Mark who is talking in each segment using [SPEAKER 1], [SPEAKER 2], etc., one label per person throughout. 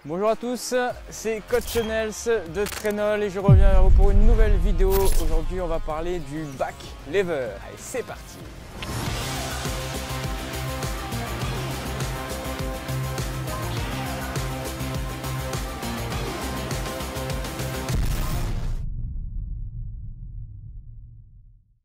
[SPEAKER 1] Bonjour à tous, c'est Coach Nels de Trainol et je reviens vers vous pour une nouvelle vidéo. Aujourd'hui, on va parler du back lever. Allez, c'est parti!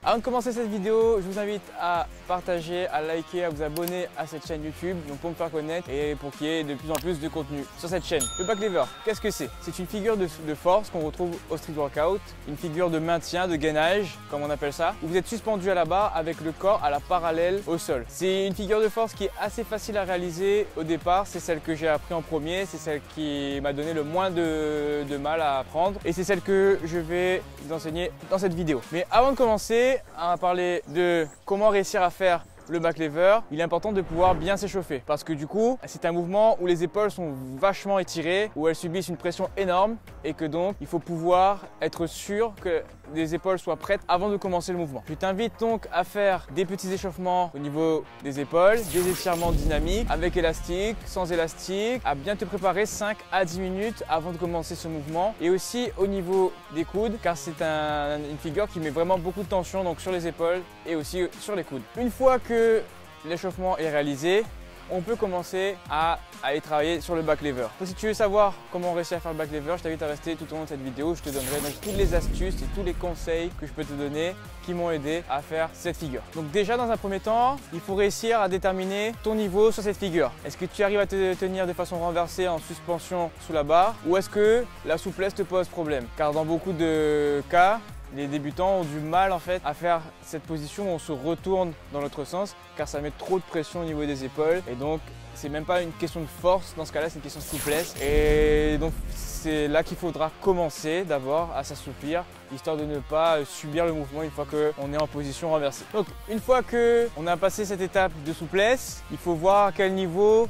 [SPEAKER 1] Avant de commencer cette vidéo, je vous invite à partager, à liker, à vous abonner à cette chaîne YouTube donc pour me faire connaître et pour qu'il y ait de plus en plus de contenu sur cette chaîne. Le back lever, qu'est-ce que c'est? C'est une figure de force qu'on retrouve au street workout, une figure de maintien, de gainage, comme on appelle ça, où vous êtes suspendu à la barre avec le corps à la parallèle au sol. C'est une figure de force qui est assez facile à réaliser au départ, c'est celle que j'ai appris en premier, c'est celle qui m'a donné le moins de mal à apprendre et c'est celle que je vais vous enseigner dans cette vidéo. Mais avant de commencer, on va parler de comment réussir à faire le back lever. Il est important de pouvoir bien s'échauffer parce que du coup, c'est un mouvement où les épaules sont vachement étirées, où elles subissent une pression énorme et que donc, il faut pouvoir être sûr que les épaules soient prêtes avant de commencer le mouvement. Je t'invite donc à faire des petits échauffements au niveau des épaules, des étirements dynamiques avec élastique, sans élastique, à bien te préparer 5 à 10 minutes avant de commencer ce mouvement et aussi au niveau des coudes car c'est une figure qui met vraiment beaucoup de tension donc sur les épaules et aussi sur les coudes. Une fois que l'échauffement est réalisé, on peut commencer à aller travailler sur le back lever. Donc, si tu veux savoir comment réussir à faire le back lever, je t'invite à rester tout au long de cette vidéo. Je te donnerai donc toutes les astuces et tous les conseils que je peux te donner qui m'ont aidé à faire cette figure. Donc déjà dans un premier temps, il faut réussir à déterminer ton niveau sur cette figure. Est-ce que tu arrives à te tenir de façon renversée en suspension sous la barre ou est-ce que la souplesse te pose problème? Car dans beaucoup de cas, les débutants ont du mal en fait à faire cette position où on se retourne dans l'autre sens car ça met trop de pression au niveau des épaules et donc c'est même pas une question de force dans ce cas-là, c'est une question de souplesse et donc c'est là qu'il faudra commencer d'abord à s'assouplir histoire de ne pas subir le mouvement une fois qu'on est en position renversée. Donc une fois qu'on a passé cette étape de souplesse, il faut voir à quel niveau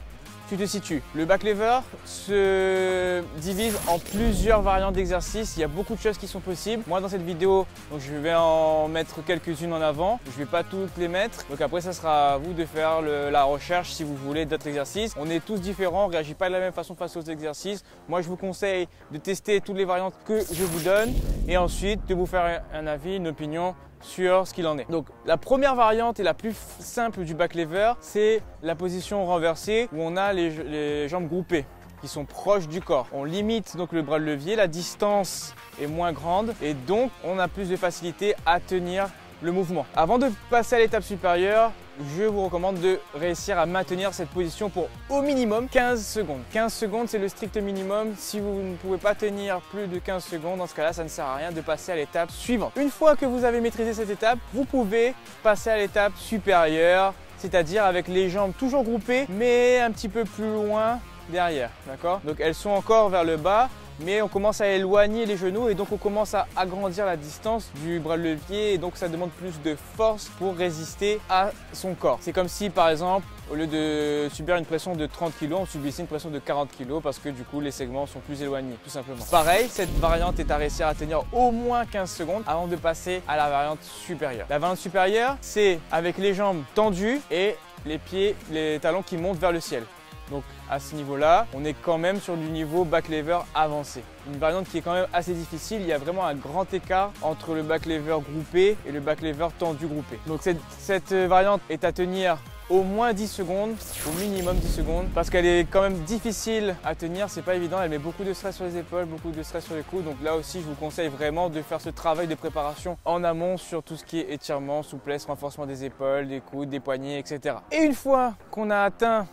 [SPEAKER 1] tu te situes. Le back lever se divise en plusieurs variantes d'exercices. Il y a beaucoup de choses qui sont possibles. Moi, dans cette vidéo, donc, je vais en mettre quelques-unes en avant. Je ne vais pas toutes les mettre. Donc après, ça sera à vous de faire la recherche si vous voulez d'autres exercices. On est tous différents, on ne réagit pas de la même façon face aux exercices. Moi, je vous conseille de tester toutes les variantes que je vous donne et ensuite de vous faire un avis, une opinion sur ce qu'il en est. Donc la première variante et la plus simple du back lever, c'est la position renversée où on a les jambes groupées qui sont proches du corps. On limite donc le bras de levier, la distance est moins grande et donc on a plus de facilité à tenir le mouvement. Avant de passer à l'étape supérieure, je vous recommande de réussir à maintenir cette position pour au minimum 15 secondes. 15 secondes, c'est le strict minimum. Si vous ne pouvez pas tenir plus de 15 secondes, dans ce cas-là, ça ne sert à rien de passer à l'étape suivante. Une fois que vous avez maîtrisé cette étape, vous pouvez passer à l'étape supérieure, c'est-à-dire avec les jambes toujours groupées, mais un petit peu plus loin derrière, d'accord? Donc elles sont encore vers le bas, mais on commence à éloigner les genoux et donc on commence à agrandir la distance du bras de levier et donc ça demande plus de force pour résister à son corps. C'est comme si par exemple au lieu de subir une pression de 30 kg, on subissait une pression de 40 kg parce que du coup les segments sont plus éloignés tout simplement. Pareil, cette variante est à réussir à tenir au moins 15 secondes avant de passer à la variante supérieure. La variante supérieure, c'est avec les jambes tendues et les pieds, les talons qui montent vers le ciel. Donc à ce niveau-là, on est quand même sur du niveau back lever avancé. Une variante qui est quand même assez difficile, il y a vraiment un grand écart entre le back lever groupé et le back lever tendu groupé. Donc cette variante est à tenir au moins 10 secondes, au minimum 10 secondes, parce qu'elle est quand même difficile à tenir, c'est pas évident, elle met beaucoup de stress sur les épaules, beaucoup de stress sur les coudes, donc là aussi je vous conseille vraiment de faire ce travail de préparation en amont sur tout ce qui est étirement, souplesse, renforcement des épaules, des coudes, des poignets, etc. Et une fois qu'on a atteint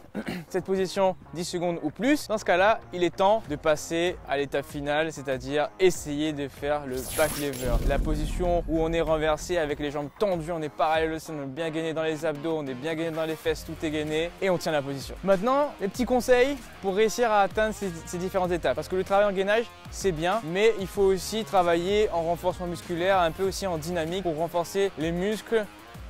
[SPEAKER 1] cette position 10 secondes ou plus, dans ce cas-là, il est temps de passer à l'étape finale, c'est-à-dire essayer de faire le back lever. La position où on est renversé avec les jambes tendues, on est parallèle au sol, on est bien gainé dans les abdos, on est bien gainé dans les fesses, tout est gainé et on tient la position. Maintenant, les petits conseils pour réussir à atteindre ces différentes étapes. Parce que le travail en gainage, c'est bien, mais il faut aussi travailler en renforcement musculaire, un peu aussi en dynamique pour renforcer les muscles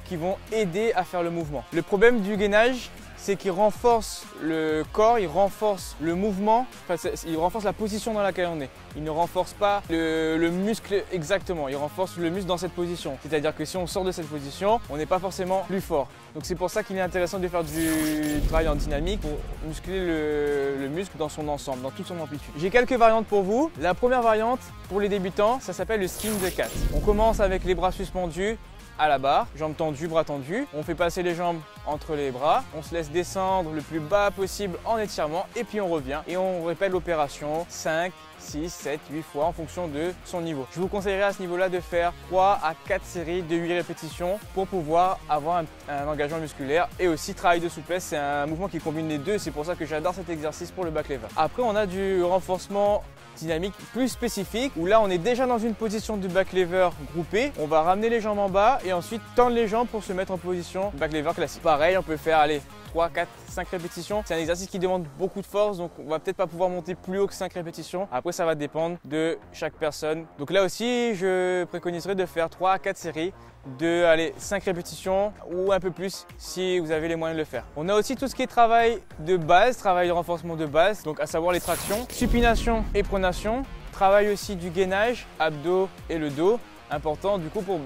[SPEAKER 1] qui vont aider à faire le mouvement. Le problème du gainage, c'est qu'il renforce le corps, il renforce le mouvement, enfin, il renforce la position dans laquelle on est. Il ne renforce pas le muscle exactement, il renforce le muscle dans cette position. C'est-à-dire que si on sort de cette position, on n'est pas forcément plus fort. Donc c'est pour ça qu'il est intéressant de faire du travail en dynamique pour muscler le muscle dans son ensemble, dans toute son amplitude. J'ai quelques variantes pour vous. La première variante pour les débutants, ça s'appelle le skin de cat. On commence avec les bras suspendus à la barre, jambes tendues, bras tendus. On fait passer les jambes entre les bras, on se laisse descendre le plus bas possible en étirement et puis on revient et on répète l'opération 5, 6, 7, 8 fois en fonction de son niveau. Je vous conseillerais à ce niveau-là de faire 3 à 4 séries de 8 répétitions pour pouvoir avoir un engagement musculaire et aussi travail de souplesse. C'est un mouvement qui combine les deux, c'est pour ça que j'adore cet exercice pour le back lever. Après, on a du renforcement dynamique plus spécifique où là on est déjà dans une position de back lever groupé. On va ramener les jambes en bas et ensuite tendre les jambes pour se mettre en position back lever classique. Pareil, on peut faire 3, 4, 5 répétitions. C'est un exercice qui demande beaucoup de force, donc on va peut-être pas pouvoir monter plus haut que 5 répétitions. Après, ça va dépendre de chaque personne. Donc là aussi, je préconiserais de faire 3 à 4 séries de 5 répétitions ou un peu plus si vous avez les moyens de le faire. On a aussi tout ce qui est travail de base, travail de renforcement de base, donc à savoir les tractions, supination et pronation. Travail aussi du gainage, abdos et le dos. Important du coup pour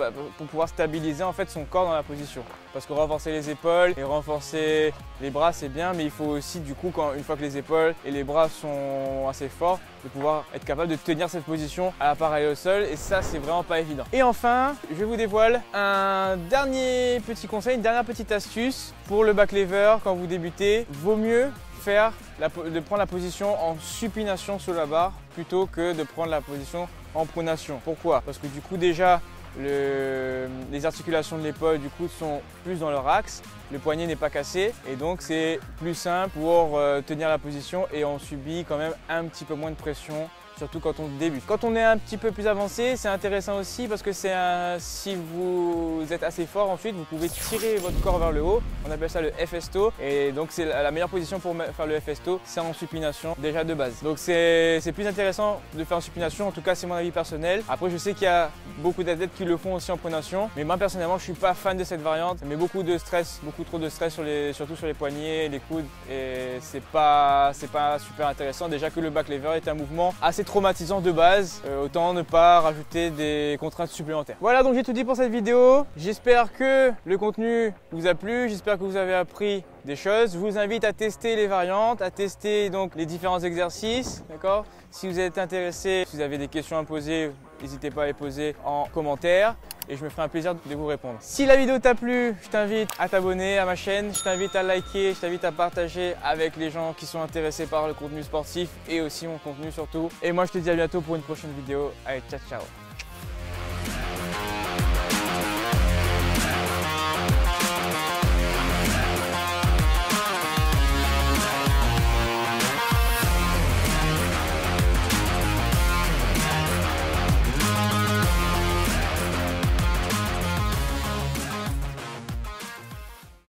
[SPEAKER 1] pouvoir stabiliser en fait son corps dans la position. Parce que renforcer les épaules et renforcer les bras c'est bien, mais il faut aussi du coup une fois que les épaules et les bras sont assez forts, de pouvoir être capable de tenir cette position à l'appareil au sol et ça c'est vraiment pas évident. Et enfin, je vous dévoile un dernier petit conseil, une dernière petite astuce pour le back lever quand vous débutez. Vaut mieux de prendre la position en supination sur la barre plutôt que de prendre la position en pronation. Pourquoi? Parce que du coup déjà les articulations de l'épaule du coup sont plus dans leur axe, le poignet n'est pas cassé et donc c'est plus simple pour tenir la position et on subit quand même un petit peu moins de pression. Surtout quand on débute. Quand on est un petit peu plus avancé, c'est intéressant aussi parce que si vous êtes assez fort ensuite, vous pouvez tirer votre corps vers le haut. On appelle ça le FSTO et donc c'est la meilleure position pour faire le FSTO, c'est en supination déjà de base. Donc c'est plus intéressant de faire en supination, en tout cas c'est mon avis personnel. Après je sais qu'il y a beaucoup d'athlètes qui le font aussi en pronation, mais moi personnellement je suis pas fan de cette variante. Mais beaucoup de stress, beaucoup trop de stress surtout sur les poignets, les coudes et c'est pas super intéressant. Déjà que le back lever est un mouvement assez traumatisant de base, autant ne pas rajouter des contraintes supplémentaires. Voilà, donc j'ai tout dit pour cette vidéo. J'espère que le contenu vous a plu, j'espère que vous avez appris des choses. Je vous invite à tester les variantes, à tester donc les différents exercices, d'accord? Si vous êtes intéressé, si vous avez des questions à poser, n'hésitez pas à les poser en commentaire et je me ferai un plaisir de vous répondre. Si la vidéo t'a plu, je t'invite à t'abonner à ma chaîne, je t'invite à liker, je t'invite à partager avec les gens qui sont intéressés par le contenu sportif et aussi mon contenu surtout. Et moi je te dis à bientôt pour une prochaine vidéo. Allez, ciao ciao.